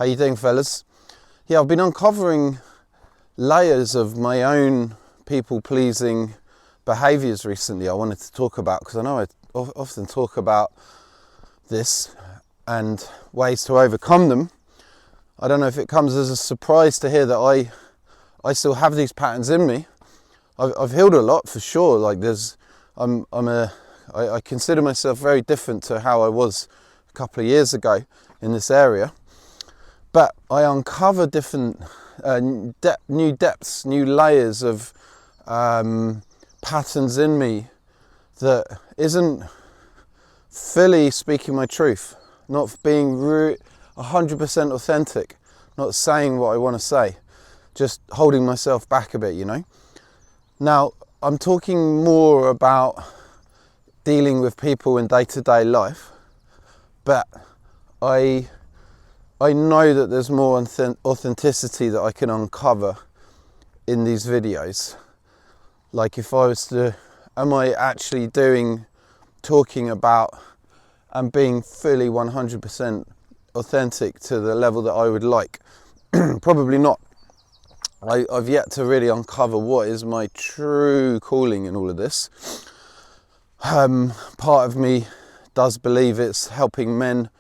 How you doing, fellas? Yeah, I've been uncovering layers of my own people-pleasing behaviours recently I wanted to talk about, because I know I often talk about this and ways to overcome them. I don't know if it comes as a surprise to hear that I still have these patterns in me. I've healed a lot for sure. Like I consider myself very different to how I was a couple of years ago in this area. But I uncover different new depths, new layers of patterns in me that isn't fully speaking my truth, not being 100% authentic, not saying what I want to say, just holding myself back a bit, you know. Now, I'm talking more about dealing with people in day-to-day life, but I know that there's more authenticity that I can uncover in these videos. Like if I was to, am I actually talking about and being fully 100% authentic to the level that I would like? Probably not. I've yet to really uncover what is my true calling in all of this. Part of me does believe it's helping men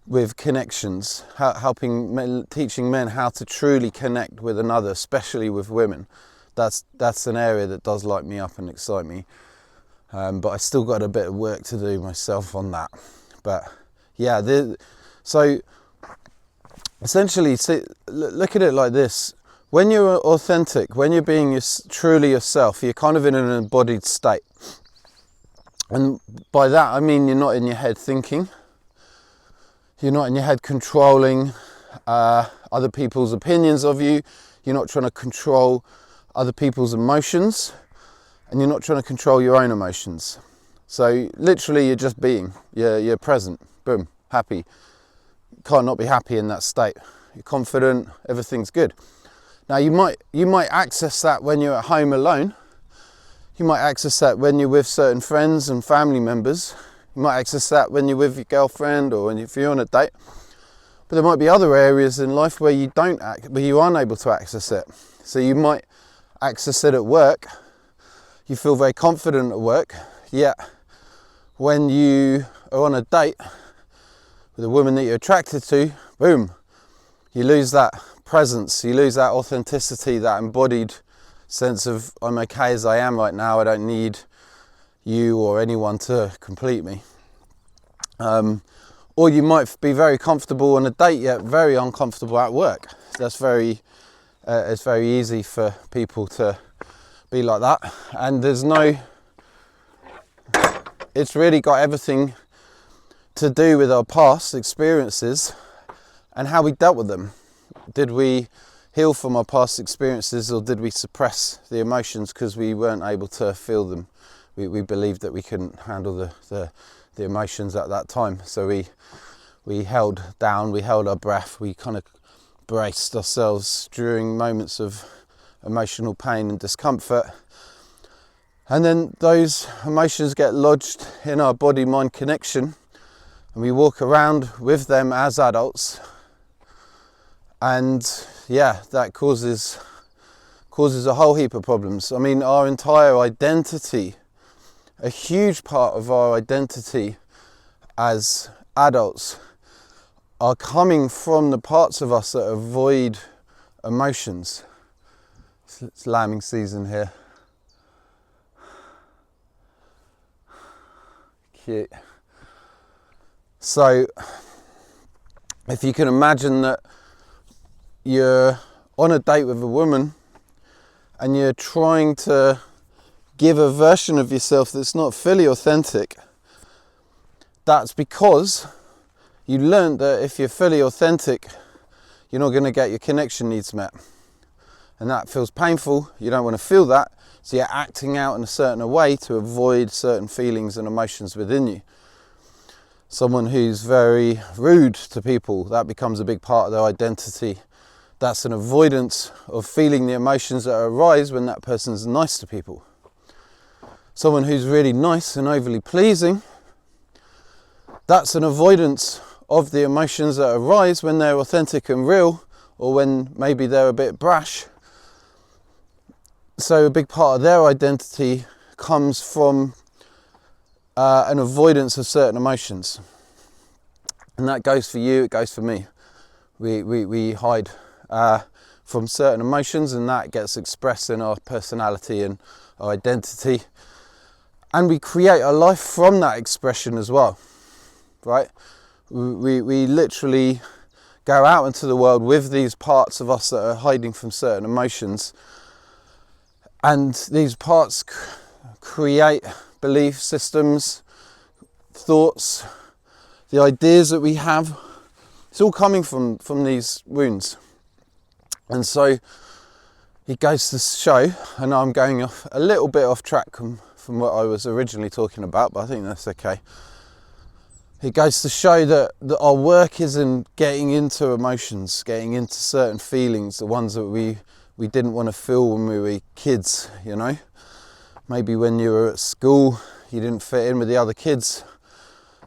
with connections, teaching men how to truly connect with another, especially with women. That's an area that does light me up and excite me. But I still got a bit of work to do myself on that. But yeah, so essentially, look at it like this. When you're authentic, when you're being truly yourself, you're kind of in an embodied state. And by that, I mean you're not in your head thinking. You're not in your head controlling other people's opinions of you. You're not trying to control other people's emotions. And you're not trying to control your own emotions. So literally you're just being. You're present. Boom. Happy. You can't not be happy in that state. You're confident. Everything's good. Now you might access that when you're at home alone. You might access that when you're with certain friends and family members. You might access that when you're with your girlfriend or if you're on a date. But there might be other areas in life where you aren't able to access it. So you might access it at work. You feel very confident at work. Yet when you are on a date with a woman that you're attracted to, boom, you lose that presence. You lose that authenticity, that embodied sense of I'm okay as I am right now. I don't need you or anyone to complete me. Or you might be very comfortable on a date yet very uncomfortable at work. That's it's very easy for people to be like that, and it's really got everything to do with our past experiences and how we dealt with them. Did we heal from our past experiences, or did we suppress the emotions because we weren't able to feel them? We believed that we couldn't handle the emotions at that time. So we held down, we held our breath, we kind of braced ourselves during moments of emotional pain and discomfort. And then those emotions get lodged in our body-mind connection, and we walk around with them as adults. And yeah, that causes a whole heap of problems. I mean, our entire identity, a huge part of our identity as adults, are coming from the parts of us that avoid emotions. It's lambing season here. Cute. So, if you can imagine that you're on a date with a woman and you're trying to give a version of yourself that's not fully authentic, that's because you learned that if you're fully authentic, you're not going to get your connection needs met. And that feels painful. You don't want to feel that. So you're acting out in a certain way to avoid certain feelings and emotions within you. Someone who's very rude to people, that becomes a big part of their identity. That's an avoidance of feeling the emotions that arise when that person's nice to people. Someone who's really nice and overly pleasing, that's an avoidance of the emotions that arise when they're authentic and real, or when maybe they're a bit brash. So a big part of their identity comes from an avoidance of certain emotions. And that goes for you, it goes for me. We hide from certain emotions, and that gets expressed in our personality and our identity. And we create a life from that expression as well, right? We literally go out into the world with these parts of us that are hiding from certain emotions. And these parts create belief systems, thoughts, the ideas that we have. It's all coming from these wounds. And so it goes to show, and I'm going off a little bit off track from what I was originally talking about, but I think that's okay. It goes to show that our work is in getting into emotions, getting into certain feelings, the ones that we didn't want to feel when we were kids, you know. Maybe when you were at school, you didn't fit in with the other kids.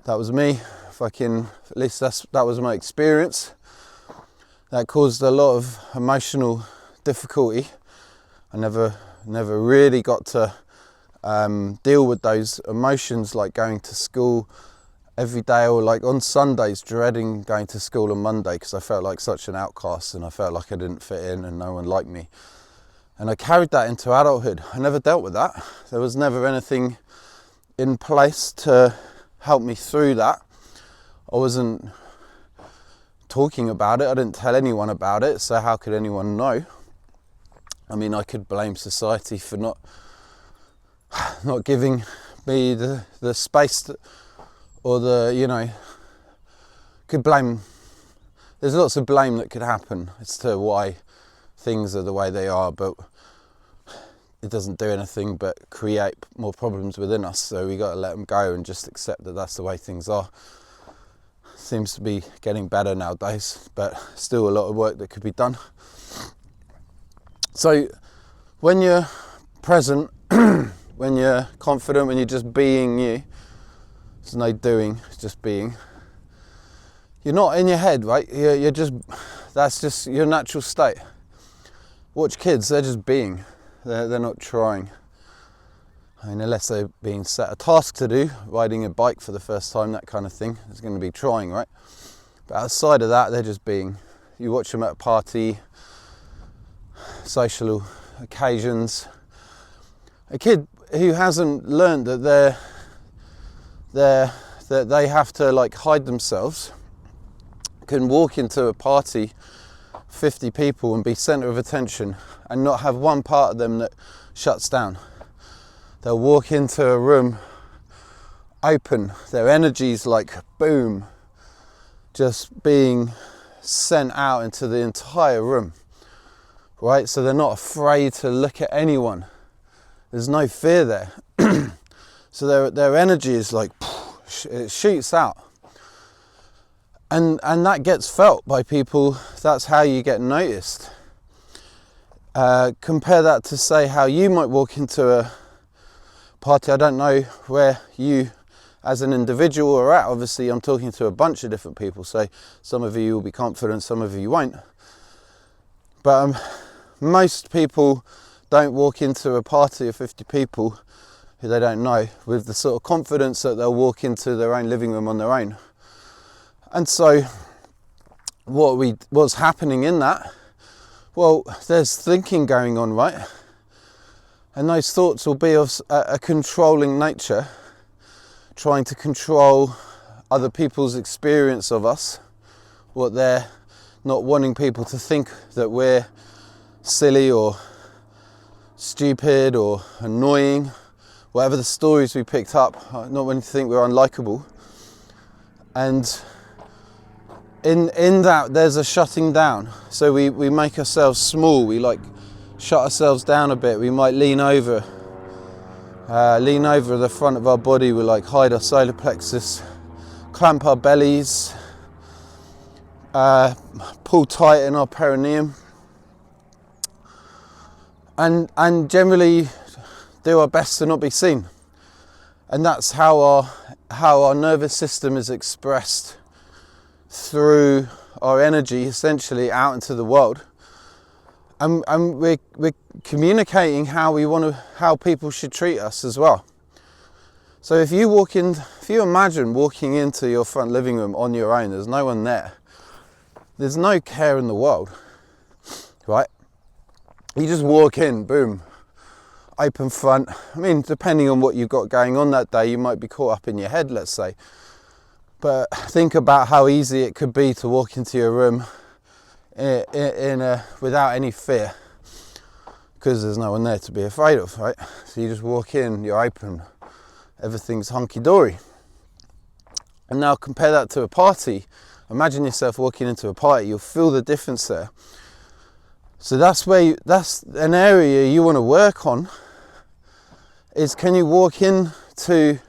That was me. At least that was my experience. That caused a lot of emotional difficulty. I never really got to deal with those emotions, like going to school every day, or like on Sundays dreading going to school on Monday because I felt like such an outcast and I felt like I didn't fit in and no one liked me. And I carried that into adulthood. I never dealt with that. There was never anything in place to help me through that. I wasn't talking about it. I didn't tell anyone about it, so how could anyone know? I mean, I could blame society for not giving me the space or could blame. There's lots of blame that could happen as to why things are the way they are, but it doesn't do anything but create more problems within us. So we got to let them go and just accept that that's the way things are. Seems to be getting better nowadays, but still a lot of work that could be done. So when you're present, when you're confident, when you're just being you, there's no doing, it's just being. You're not in your head, right? You're just, that's just your natural state. Watch kids, they're just being. They're not trying. I mean, unless they're being set a task to do, riding a bike for the first time, that kind of thing, it's going to be trying, right? But outside of that, they're just being. You watch them at a party, social occasions. A kid who hasn't learned that that they have to like hide themselves can walk into a party, 50 people, and be centre of attention and not have one part of them that shuts down. They'll walk into a room open, their energy's like boom, just being sent out into the entire room, right? So they're not afraid to look at anyone. There's no fear there. So their energy is like, it shoots out. And that gets felt by people. That's how you get noticed. Compare that to, say, how you might walk into a party. I don't know where you as an individual are at. Obviously I'm talking to a bunch of different people, so some of you will be confident, some of you won't. But most people don't walk into a party of 50 people who they don't know with the sort of confidence that they'll walk into their own living room on their own. And so what's happening in that? Well, there's thinking going on, right? And those thoughts will be of a controlling nature, trying to control other people's experience of us, what they're not wanting people to think that we're silly or stupid or annoying, whatever the stories we picked up, not wanting to think we're unlikable. And in that there's a shutting down. So we make ourselves small, we like shut ourselves down a bit. We might lean over the front of our body. We like hide our solar plexus, clamp our bellies, pull tight in our perineum, and generally do our best to not be seen. And that's how our nervous system is expressed through our energy essentially out into the world, and we're communicating how people should treat us as well. So if you imagine walking into your front living room on your own, there's no one there, there's no care in the world, right? You just walk in, boom, open front. I mean, depending on what you've got going on that day, you might be caught up in your head, let's say. But think about how easy it could be to walk into your room without any fear, because there's no one there to be afraid of, right? So you just walk in, you're open, everything's hunky-dory. And now compare that to a party. Imagine yourself walking into a party, you'll feel the difference there. So that's an area you want to work on, is can you walk into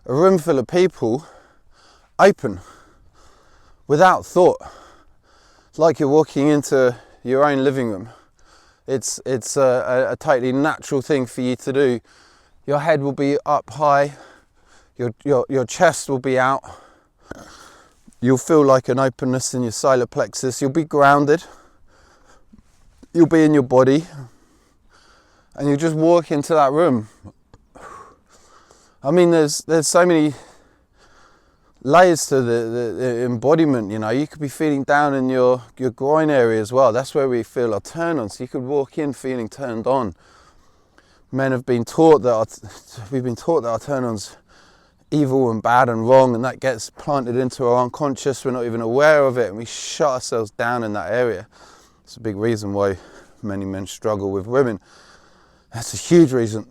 a room full of people open, without thought, like you're walking into your own living room. It's a totally natural thing for you to do. Your head will be up high, your chest will be out, you'll feel like an openness in your solar plexus, you'll be grounded, you'll be in your body, and you just walk into that room. I mean, there's so many layers to the embodiment, you know. You could be feeling down in your groin area as well. That's where we feel our turn-on. So you could walk in feeling turned on. Men have been taught we've been taught that our turn-on's evil and bad and wrong, and that gets planted into our unconscious. We're not even aware of it, and we shut ourselves down in that area. It's a big reason why many men struggle with women. That's a huge reason.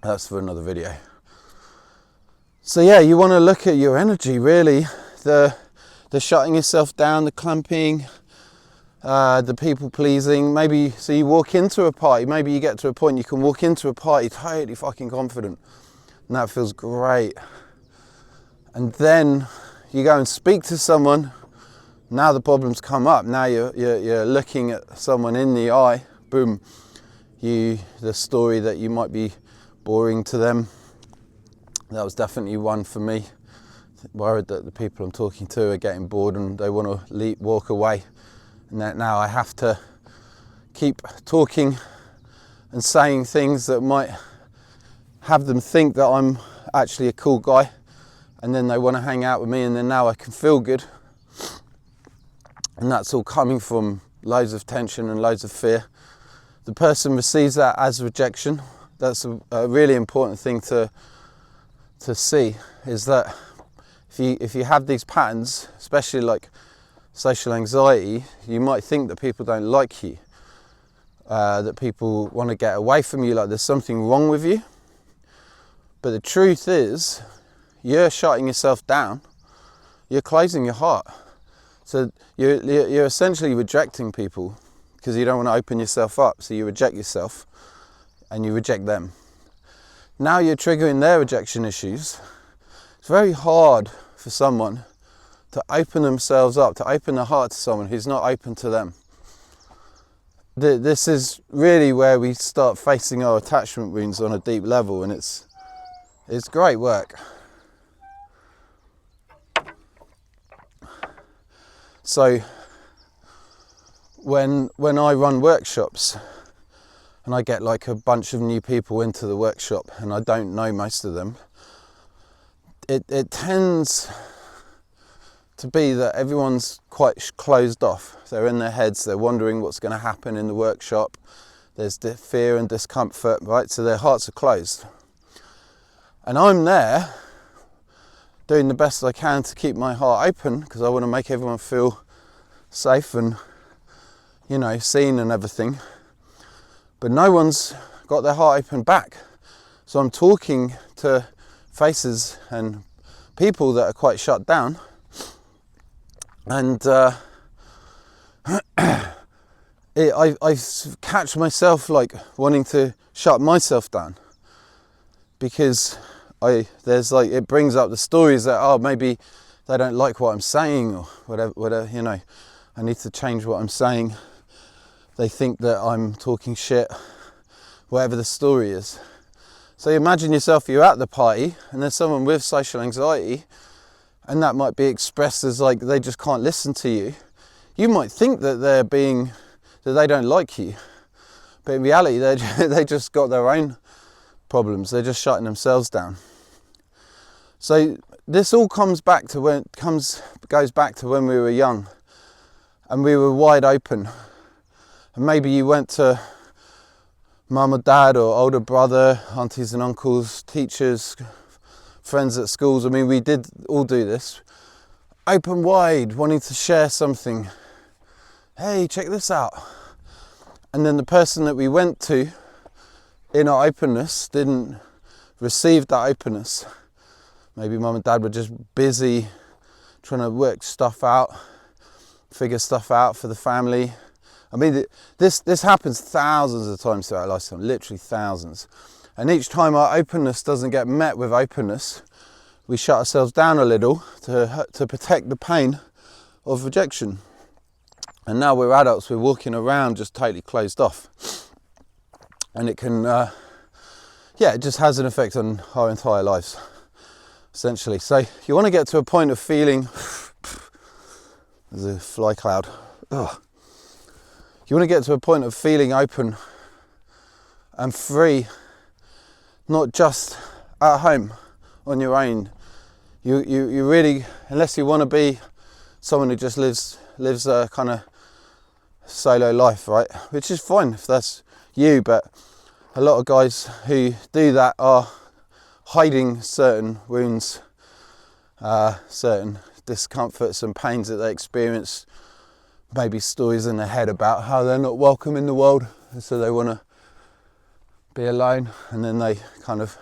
That's for another video. So yeah, you want to look at your energy, really. The shutting yourself down, the clamping, the people pleasing. Maybe, so you walk into a party, maybe you get to a point you can walk into a party totally fucking confident, and that feels great. And then you go and speak to someone. Now the problems come up. Now you're looking at someone in the eye. Boom. The story that you might be boring to them. That was definitely one for me. Worried that the people I'm talking to are getting bored and they want to walk away. And that now I have to keep talking and saying things that might have them think that I'm actually a cool guy, and then they want to hang out with me, and then now I can feel good. And that's all coming from loads of tension and loads of fear. The person receives that as rejection. That's a really important thing to see, is that if you have these patterns, especially like social anxiety, you might think that people don't like you, that people want to get away from you, like there's something wrong with you. But the truth is, you're shutting yourself down, you're closing your heart. So you're essentially rejecting people because you don't want to open yourself up, so you reject yourself and you reject them. Now you're triggering their rejection issues. It's very hard for someone to open themselves up, to open their heart to someone who's not open to them. This is really where we start facing our attachment wounds on a deep level, and it's great work. So when I run workshops and I get like a bunch of new people into the workshop and I don't know most of them, it tends to be that everyone's quite closed off. They're in their heads, they're wondering what's going to happen in the workshop. There's fear and discomfort, right? So their hearts are closed. And I'm there doing the best I can to keep my heart open, because I want to make everyone feel safe and, you know, seen and everything. But no one's got their heart open back. So I'm talking to faces and people that are quite shut down. And I catch myself like wanting to shut myself down, because it brings up the stories that, oh, maybe they don't like what I'm saying or whatever, you know, I need to change what I'm saying. They think that I'm talking shit, whatever the story is. So imagine yourself, you're at the party and there's someone with social anxiety and that might be expressed as like they just can't listen to you, you might think that they don't like you, but in reality they just got their own problems. They're just shutting themselves down. So this all goes back to when we were young and we were wide open, and maybe you went to mum or dad or older brother, aunties and uncles, teachers, friends at schools. I mean, we did all do this, open wide, wanting to share something. Hey, check this out. And then the person that we went to in our openness didn't receive that openness. Maybe mum and dad were just busy trying to work stuff out, figure stuff out for the family. I mean, this happens thousands of times throughout our lifetime, literally thousands. And each time our openness doesn't get met with openness, we shut ourselves down a little to protect the pain of rejection. And now we're adults, we're walking around just totally closed off. And it can, it just has an effect on our entire lives, essentially. So you want to get to a point of feeling, there's a fly cloud. Ugh. You want to get to a point of feeling open and free, not just at home on your own. You really, unless you want to be someone who just lives a kind of solo life, right? Which is fine if that's you, but a lot of guys who do that are hiding certain wounds, certain discomforts and pains that they experience, maybe stories in their head about how they're not welcome in the world, and so they want to be alone, and then they kind of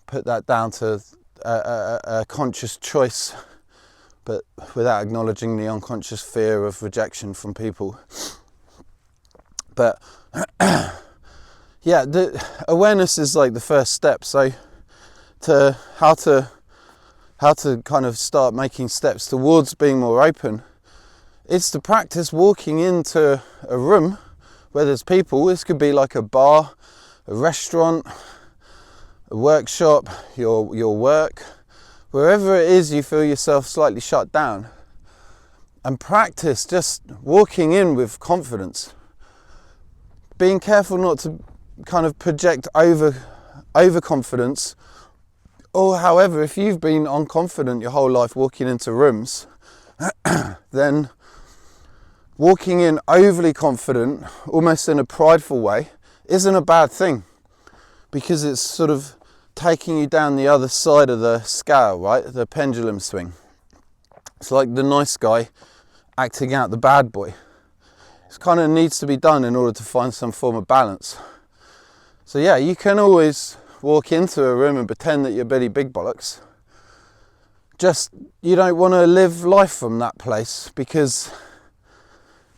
put that down to a conscious choice, but without acknowledging the unconscious fear of rejection from people. But yeah, the awareness is like the first step. So to how to kind of start making steps towards being more open, it's to practice walking into a room where there's people. This could be like a bar, a restaurant, a workshop, your work, wherever it is you feel yourself slightly shut down, and practice just walking in with confidence, being careful not to kind of project overconfidence. Or however, if you've been unconfident your whole life walking into rooms, then walking in overly confident, almost in a prideful way, isn't a bad thing, because it's sort of taking you down the other side of the scale, right? The pendulum swing. It's like the nice guy acting out the bad boy. It kind of needs to be done in order to find some form of balance. So yeah, you can always walk into a room and pretend that you're Billy Big Bollocks. Just, you don't want to live life from that place, because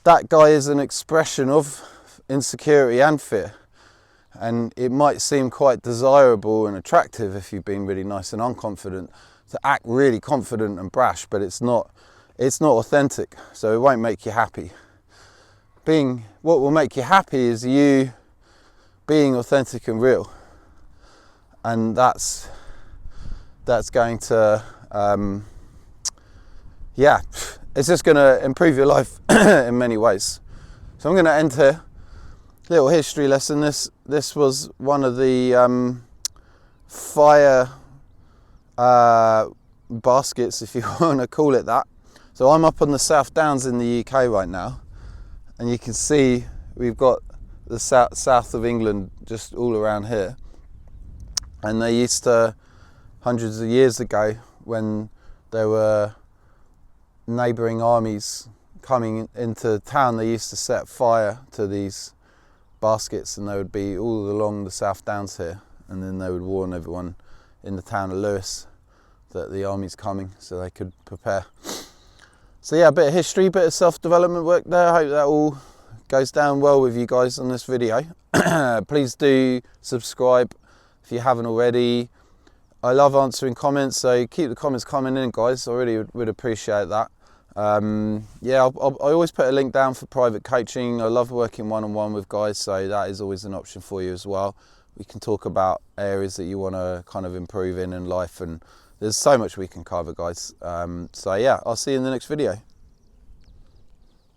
that guy is an expression of insecurity and fear. And it might seem quite desirable and attractive if you've been really nice and unconfident to act really confident and brash, but it's not authentic, so it won't make you happy. What will make you happy is you being authentic and real, and that's going to it's just going to improve your life in many ways. So I'm going to end here. Little history lesson. This was one of the fire baskets, if you want to call it that. So I'm up on the South Downs in the UK right now, and you can see we've got the south of England just all around here. And they used to, hundreds of years ago, when there were neighbouring armies coming into town, they used to set fire to these baskets, and they would be all along the South Downs here, and then they would warn everyone in the town of Lewes that the army's coming, so they could prepare. So yeah, a bit of history, bit of self-development work there. I hope that all goes down well with you guys on this video. Please do subscribe if you haven't already. I love answering comments, so keep the comments coming in, guys. I really would appreciate that. I always put a link down for private coaching. I love working one-on-one with guys, so that is always an option for you as well. We can talk about areas that you want to kind of improve in life, and There's so much we can cover, guys. So yeah, I'll see you in the next video.